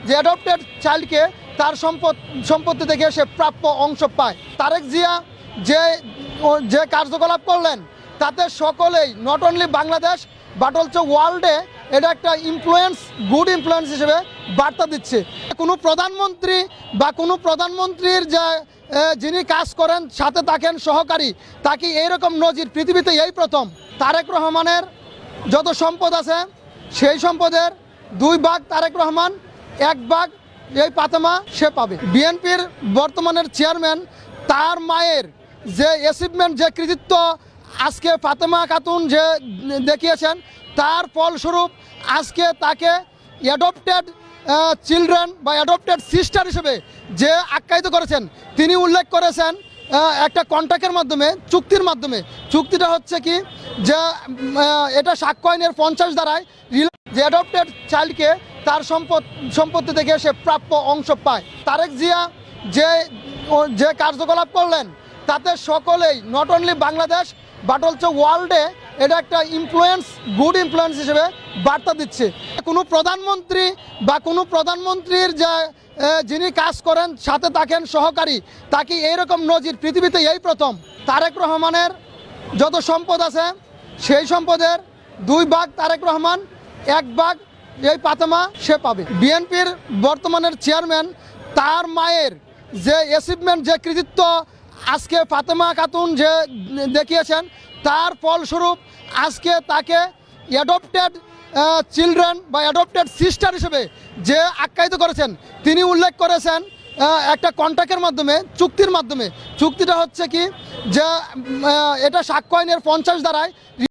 যে অ্যাডপ্টেড চাইল্ডকে তার সম্পত্তি থেকে সে প্রাপ্য অংশ পায়। তারেক জিয়া যে কার্যকলাপ করলেন তাতে সকলেই not only Bangladesh but also ওয়ার্ল্ডে এটা একটা গুড ইনফ্লুয়েন্স হিসেবে বার্তা দিচ্ছে। কোনো প্রধানমন্ত্রী বা কোনো প্রধানমন্ত্রীর যিনি কাজ করেন সাথে থাকেন সহকারী, তাকে এইরকম নজির পৃথিবীতে এই প্রথম। তারেক রহমানের যত সম্পদ আছে সেই সম্পদের 2 ভাগ তারেক রহমান, 1 ভাগ এই ফাতেমা সে পাবে। বিএনপির বর্তমানের চেয়ারম্যান তার মায়ের যে অ্যাচিভমেন্ট, যে কৃতিত্ব আজকে ফাতেমা খাতুন যে দেখিয়েছেন, তার ফলস্বরূপ আজকে তাকে অ্যাডপ্টেড চিলড্রেন বা অ্যাডপ্টেড সিস্টার হিসেবে যে আখ্যায়িত করেছেন, তিনি উল্লেখ করেছেন একটা কন্ট্রাক্টের মাধ্যমে, চুক্তির মাধ্যমে। চুক্তিটা হচ্ছে কি যে এটা সাক্ষ্য আইনের 50 ধারায় যে অ্যাডপ্টেড চাইল্ডকে তার সম্পত্তি থেকে সে প্রাপ্য অংশ পায়। তারেক জিয়া যে কার্যকলাপ করলেন তাতে সকলেই not only Bangladesh but also ওয়ার্ল্ডে এটা একটা গুড ইনফ্লুয়েন্স হিসেবে বার্তা দিচ্ছে। কোনো প্রধানমন্ত্রী বা কোনো প্রধানমন্ত্রীর যিনি কাজ করেন সাথে থাকেন সহকারী, তাকে এইরকম নজির পৃথিবীতে এই প্রথম। তারেক রহমানের যত সম্পদ আছে সেই সম্পদের 2 ভাগ তারেক রহমান, 1 ভাগ এই ফাতেমা সে পাবে। বিএনপির বর্তমানের চেয়ারম্যান তার মায়ের যে অ্যাচিভমেন্ট, যে কৃতিত্ব আজকে ফাতেমা খাতুন যে দেখিয়েছেন, তার ফলস্বরূপ আজকে তাকে অ্যাডপ্টেড চিলড্রেন বা অ্যাডপ্টেড সিস্টার হিসেবে যে আখ্যায়িত করেছেন, তিনি উল্লেখ করেছেন একটা কন্ট্রাক্টের মাধ্যমে, চুক্তির মাধ্যমে। চুক্তিটা হচ্ছে কি যে এটা সাক্ষ্য আইনের 50 ধারায়